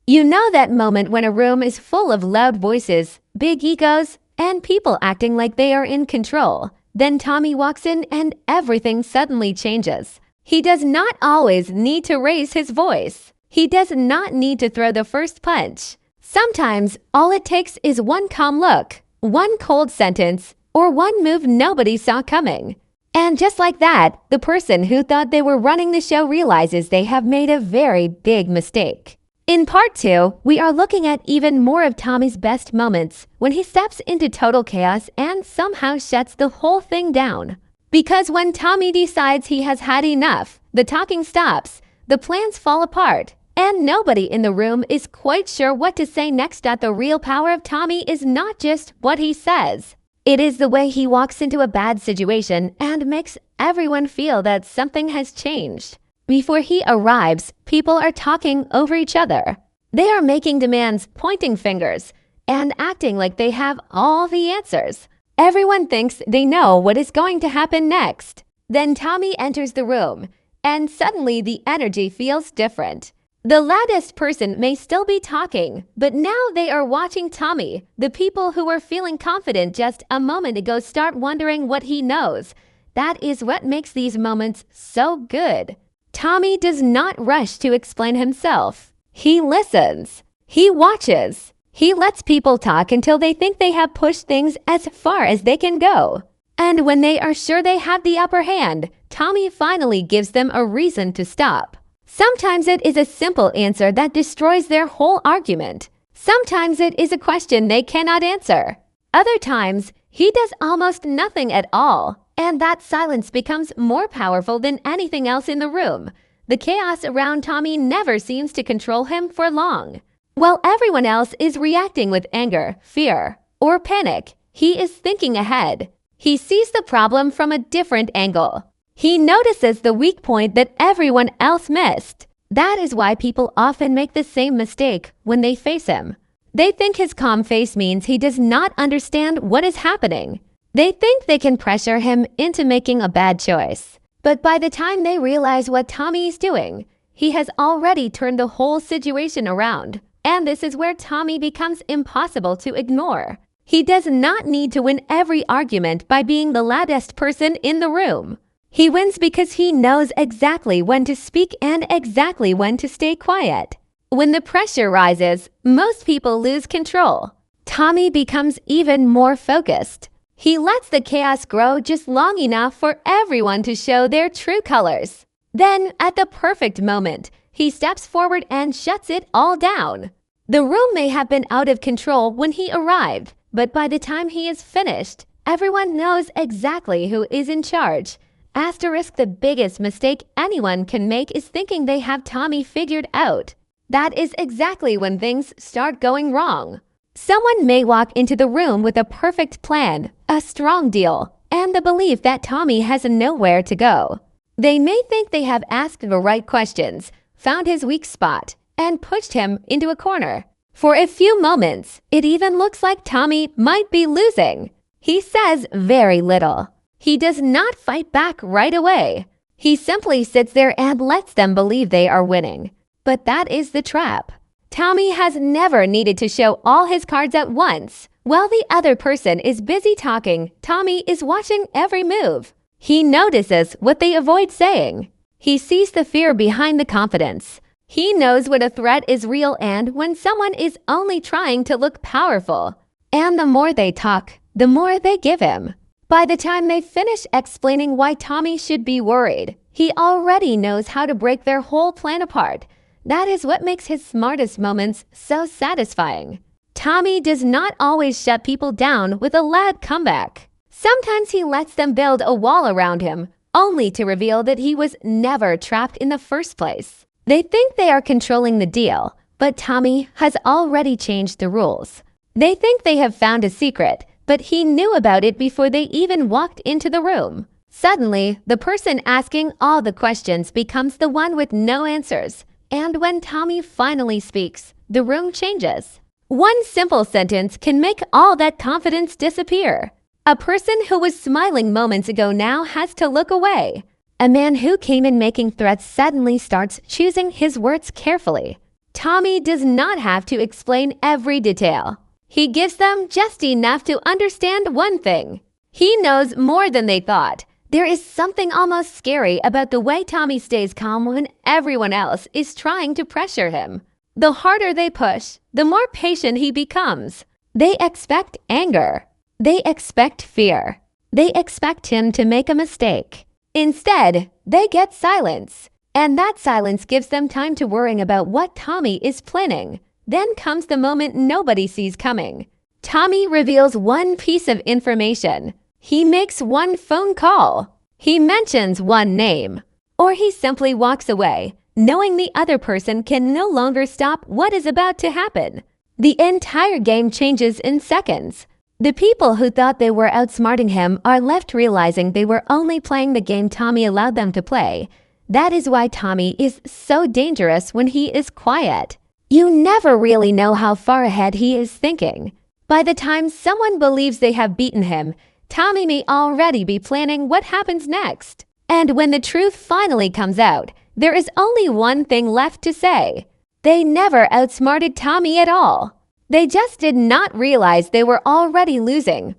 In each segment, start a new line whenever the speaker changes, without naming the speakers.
You know that moment when a room is full of loud voices, big egos, and people acting like they are in control. Then Tommy walks in and everything suddenly changes. He does not always need to raise his voice. He does not need to throw the first punch. Sometimes all it takes is one calm look, one cold sentence, or one move nobody saw coming. And just like that, the person who thought they were running the show realizes they have made a very big mistake. In part 2, we are looking at even more of Tommy's best moments when he steps into total chaos and somehow shuts the whole thing down. Because when Tommy decides he has had enough, the talking stops, the plans fall apart, and nobody in the room is quite sure what to say next. The real power of Tommy is not just what he says. It is the way he walks into a bad situation and makes everyone feel that something has changed. Before he arrives, people are talking over each other. They are making demands, pointing fingers, and acting like they have all the answers. Everyone thinks they know what is going to happen next. Then Tommy enters the room, and suddenly the energy feels different. The loudest person may still be talking, but now they are watching Tommy. The people who were feeling confident just a moment ago start wondering what he knows. That is what makes these moments so good. Tommy does not rush to explain himself. He listens. He watches. He lets people talk until they think they have pushed things as far as they can go. And when they are sure they have the upper hand, Tommy finally gives them a reason to stop. Sometimes it is a simple answer that destroys their whole argument. Sometimes it is a question they cannot answer. Other times, he does almost nothing at all. And that silence becomes more powerful than anything else in the room. The chaos around Tommy never seems to control him for long. While everyone else is reacting with anger, fear, or panic, he is thinking ahead. He sees the problem from a different angle. He notices the weak point that everyone else missed. That is why people often make the same mistake when they face him. They think his calm face means he does not understand what is happening. They think they can pressure him into making a bad choice. But by the time they realize what Tommy is doing, he has already turned the whole situation around. And this is where Tommy becomes impossible to ignore. He does not need to win every argument by being the loudest person in the room. He wins because he knows exactly when to speak and exactly when to stay quiet. When the pressure rises, most people lose control. Tommy becomes even more focused. He lets the chaos grow just long enough for everyone to show their true colors. Then, at the perfect moment, he steps forward and shuts it all down. The room may have been out of control when he arrived, but by the time he is finished, everyone knows exactly who is in charge. Asterisk, the biggest mistake anyone can make is thinking they have Tommy figured out. That is exactly when things start going wrong. Someone may walk into the room with a perfect plan, a strong deal, and the belief that Tommy has nowhere to go. They may think they have asked the right questions, found his weak spot, and pushed him into a corner. For a few moments, it even looks like Tommy might be losing. He says very little. He does not fight back right away. He simply sits there and lets them believe they are winning. But that is the trap. Tommy has never needed to show all his cards at once. While the other person is busy talking, Tommy is watching every move. He notices what they avoid saying. He sees the fear behind the confidence. He knows when a threat is real and when someone is only trying to look powerful. And the more they talk, the more they give him. By the time they finish explaining why Tommy should be worried, he already knows how to break their whole plan apart. That is what makes his smartest moments so satisfying. Tommy does not always shut people down with a loud comeback. Sometimes he lets them build a wall around him, only to reveal that he was never trapped in the first place. They think they are controlling the deal, but Tommy has already changed the rules. They think they have found a secret, but he knew about it before they even walked into the room. Suddenly, the person asking all the questions becomes the one with no answers. And when Tommy finally speaks, the room changes. One simple sentence can make all that confidence disappear. A person who was smiling moments ago now has to look away. A man who came in making threats suddenly starts choosing his words carefully. Tommy does not have to explain every detail. He gives them just enough to understand one thing. He knows more than they thought. There is something almost scary about the way Tommy stays calm when everyone else is trying to pressure him. The harder they push, the more patient he becomes. They expect anger. They expect fear. They expect him to make a mistake. Instead, they get silence. And that silence gives them time to worry about what Tommy is planning. Then comes the moment nobody sees coming. Tommy reveals one piece of information. He makes one phone call. He mentions one name. Or he simply walks away, knowing the other person can no longer stop what is about to happen. The entire game changes in seconds. The people who thought they were outsmarting him are left realizing they were only playing the game Tommy allowed them to play. That is why Tommy is so dangerous when he is quiet. You never really know how far ahead he is thinking. By the time someone believes they have beaten him, Tommy may already be planning what happens next. And when the truth finally comes out, there is only one thing left to say. They never outsmarted Tommy at all. They just did not realize they were already losing.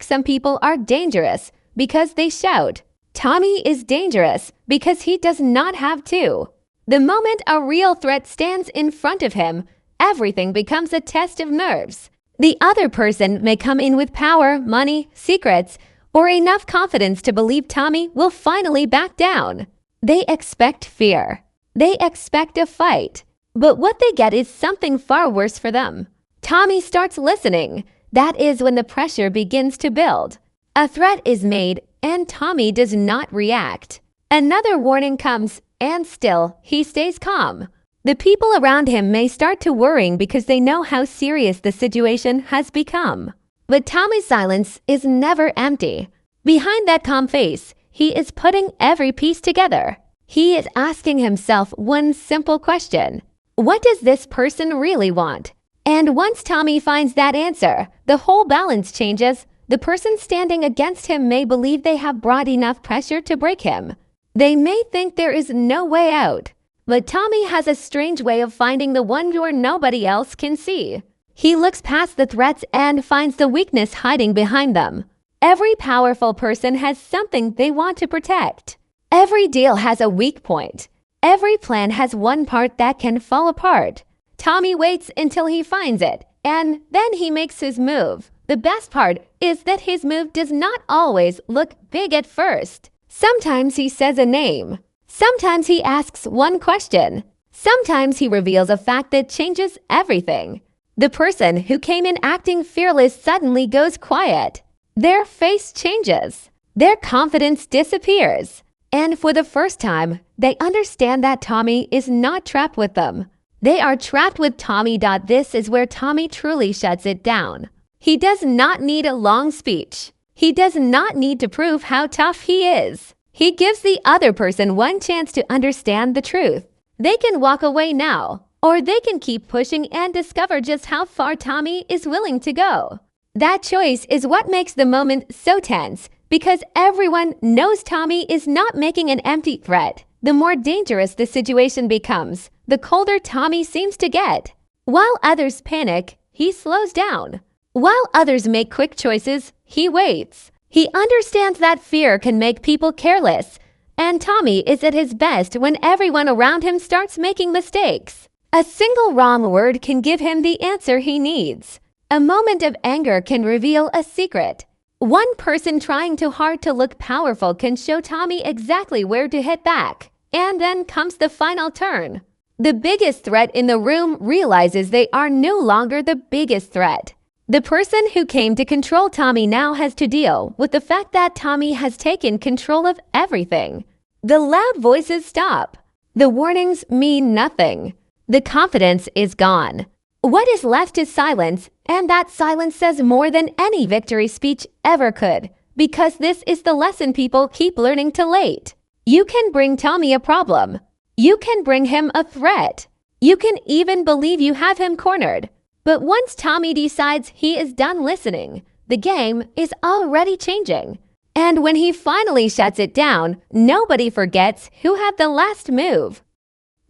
Some people are dangerous because they shout. Tommy is dangerous because he does not have to. The moment a real threat stands in front of him, everything becomes a test of nerves. The other person may come in with power, money, secrets, or enough confidence to believe Tommy will finally back down. They expect fear. They expect a fight. But what they get is something far worse for them. Tommy starts listening. That is when the pressure begins to build. A threat is made, and Tommy does not react. Another warning comes, and still, he stays calm. The people around him may start to worry because they know how serious the situation has become. But Tommy's silence is never empty. Behind that calm face, he is putting every piece together. He is asking himself one simple question. What does this person really want? And once Tommy finds that answer, the whole balance changes. The person standing against him may believe they have brought enough pressure to break him. They may think there is no way out. But Tommy has a strange way of finding the one door nobody else can see. He looks past the threats and finds the weakness hiding behind them. Every powerful person has something they want to protect. Every deal has a weak point. Every plan has one part that can fall apart. Tommy waits until he finds it, and then he makes his move. The best part is that his move does not always look big at first. Sometimes he says a name. Sometimes he asks one question. Sometimes he reveals a fact that changes everything. The person who came in acting fearless suddenly goes quiet. Their face changes. Their confidence disappears. And for the first time, they understand that Tommy is not trapped with them. They are trapped with Tommy. This is where Tommy truly shuts it down. He does not need a long speech. He does not need to prove how tough he is. He gives the other person one chance to understand the truth. They can walk away now, or they can keep pushing and discover just how far Tommy is willing to go. That choice is what makes the moment so tense, because everyone knows Tommy is not making an empty threat. The more dangerous the situation becomes, the colder Tommy seems to get. While others panic, he slows down. While others make quick choices, he waits. He understands that fear can make people careless, and Tommy is at his best when everyone around him starts making mistakes. A single wrong word can give him the answer he needs. A moment of anger can reveal a secret. One person trying too hard to look powerful can show Tommy exactly where to hit back. And then comes the final turn. The biggest threat in the room realizes they are no longer the biggest threat. The person who came to control Tommy now has to deal with the fact that Tommy has taken control of everything. The loud voices stop. The warnings mean nothing. The confidence is gone. What is left is silence, and that silence says more than any victory speech ever could, because this is the lesson people keep learning too late. You can bring Tommy a problem. You can bring him a threat. You can even believe you have him cornered. But once Tommy decides he is done listening, the game is already changing. And when he finally shuts it down, nobody forgets who had the last move.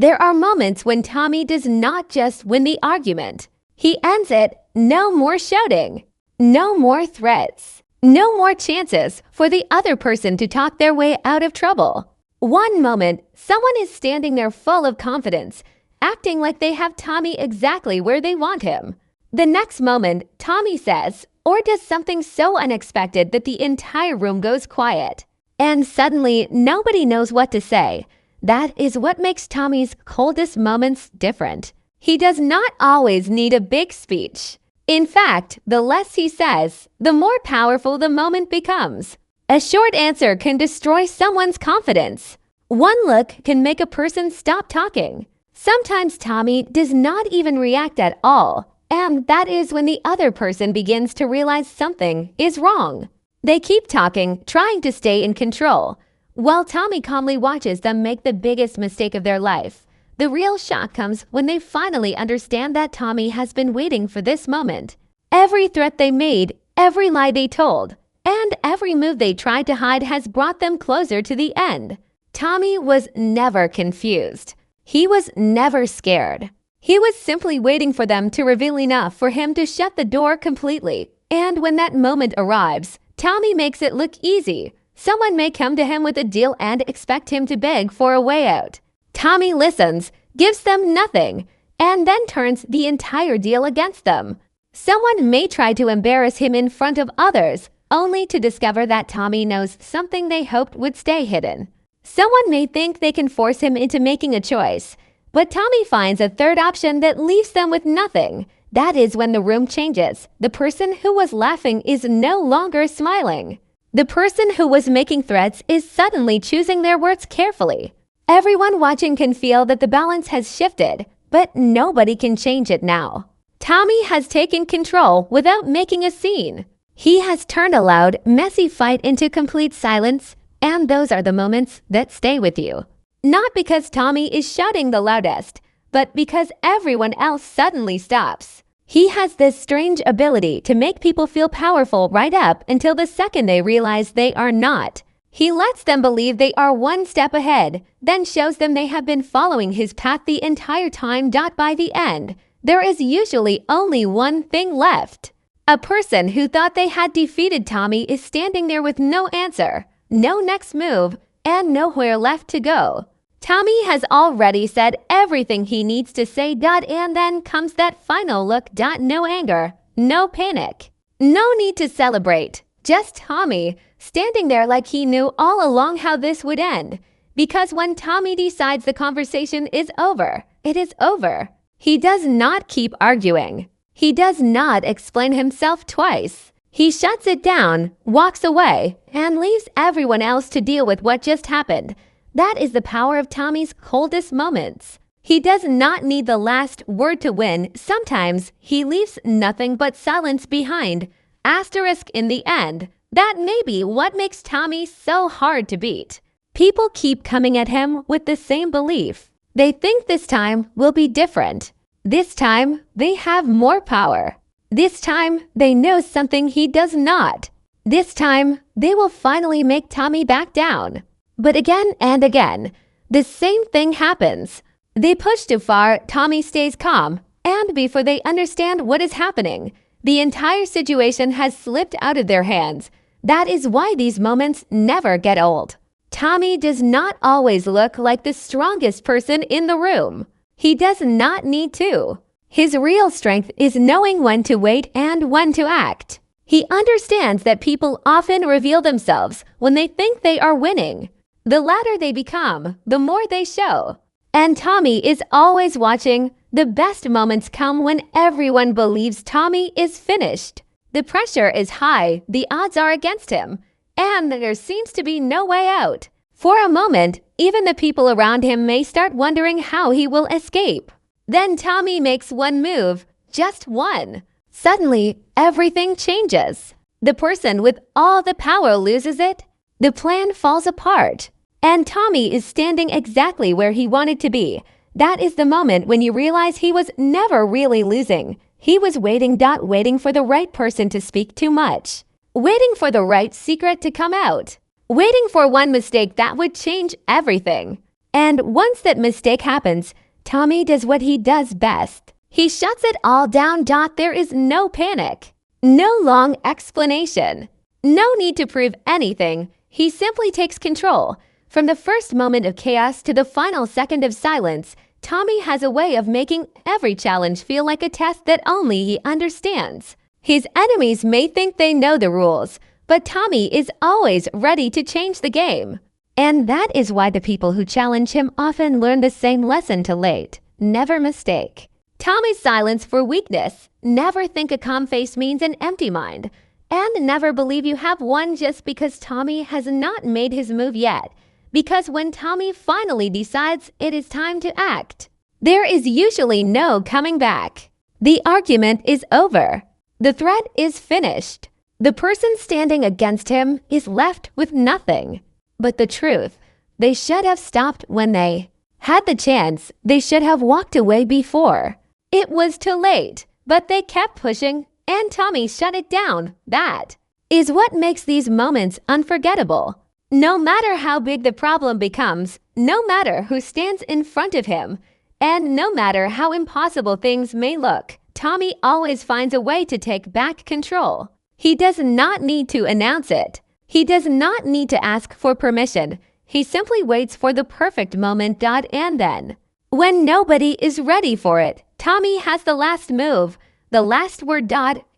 There are moments when Tommy does not just win the argument. He ends it. No more shouting. No more threats. No more chances for the other person to talk their way out of trouble. One moment, someone is standing there full of confidence, acting like they have Tommy exactly where they want him. The next moment, Tommy says or does something so unexpected that the entire room goes quiet. And suddenly, nobody knows what to say. That is what makes Tommy's coldest moments different. He does not always need a big speech. In fact, the less he says, the more powerful the moment becomes. A short answer can destroy someone's confidence. One look can make a person stop talking. Sometimes Tommy does not even react at all, and that is when the other person begins to realize something is wrong. They keep talking, trying to stay in control, while Tommy calmly watches them make the biggest mistake of their life. The real shock comes when they finally understand that Tommy has been waiting for this moment. Every threat they made, every lie they told, and every move they tried to hide has brought them closer to the end. Tommy was never confused. He was never scared. He was simply waiting for them to reveal enough for him to shut the door completely. And when that moment arrives, Tommy makes it look easy. Someone may come to him with a deal and expect him to beg for a way out. Tommy listens, gives them nothing, and then turns the entire deal against them. Someone may try to embarrass him in front of others, only to discover that Tommy knows something they hoped would stay hidden. Someone may think they can force him into making a choice, but Tommy finds a third option that leaves them with nothing. That is when the room changes. The person who was laughing is no longer smiling. The person who was making threats is suddenly choosing their words carefully. Everyone watching can feel that the balance has shifted, but nobody can change it now. Tommy has taken control without making a scene. He has turned a loud, messy fight into complete silence, and those are the moments that stay with you. Not because Tommy is shouting the loudest, but because everyone else suddenly stops. He has this strange ability to make people feel powerful right up until the second they realize they are not. He lets them believe they are one step ahead, then shows them they have been following his path the entire time. By the end, there is usually only one thing left. A person who thought they had defeated Tommy is standing there with no answer, no next move, and nowhere left to go. Tommy has already said everything he needs to say. And then comes that final look. No anger, no panic, no need to celebrate. Just Tommy, standing there like he knew all along how this would end. Because when Tommy decides the conversation is over, it is over. He does not keep arguing. He does not explain himself twice. He shuts it down, walks away, and leaves everyone else to deal with what just happened. That is the power of Tommy's coldest moments. He does not need the last word to win. Sometimes he leaves nothing but silence behind. Asterisk in the end. That may be what makes Tommy so hard to beat. People keep coming at him with the same belief. They think this time will be different. This time, they have more power. This time, they know something he does not. This time, they will finally make Tommy back down. But again and again, the same thing happens. They push too far, Tommy stays calm, and before they understand what is happening, the entire situation has slipped out of their hands. That is why these moments never get old. Tommy does not always look like the strongest person in the room. He does not need to. His real strength is knowing when to wait and when to act. He understands that people often reveal themselves when they think they are winning. The louder they become, the more they show. And Tommy is always watching. The best moments come when everyone believes Tommy is finished. The pressure is high, the odds are against him, and there seems to be no way out. For a moment, even the people around him may start wondering how he will escape. Then Tommy makes one move, just one. Suddenly, everything changes. The person with all the power loses it. The plan falls apart. And Tommy is standing exactly where he wanted to be. That is the moment when you realize he was never really losing. He was waiting for the right person to speak too much. Waiting for the right secret to come out. Waiting for one mistake that would change everything. And once that mistake happens, Tommy does what he does best. He shuts it all down. There is no panic, no long explanation, no need to prove anything. He simply takes control. From the first moment of chaos to the final second of silence, Tommy has a way of making every challenge feel like a test that only he understands. His enemies may think they know the rules, but Tommy is always ready to change the game. And that is why the people who challenge him often learn the same lesson too late. Never mistake Tommy's silence for weakness. Never think a calm face means an empty mind. And never believe you have won just because Tommy has not made his move yet. Because when Tommy finally decides it is time to act, there is usually no coming back. The argument is over. The threat is finished. The person standing against him is left with nothing. But the truth, they should have stopped when they had the chance. They should have walked away before. It was too late, but they kept pushing, and Tommy shut it down. That is what makes these moments unforgettable. No matter how big the problem becomes, no matter who stands in front of him, and no matter how impossible things may look, Tommy always finds a way to take back control. He does not need to announce it. He does not need to ask for permission. He simply waits for the perfect moment. And then, when nobody is ready for it, Tommy has the last move, the last word.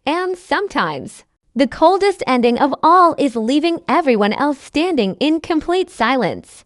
And sometimes, the coldest ending of all is leaving everyone else standing in complete silence.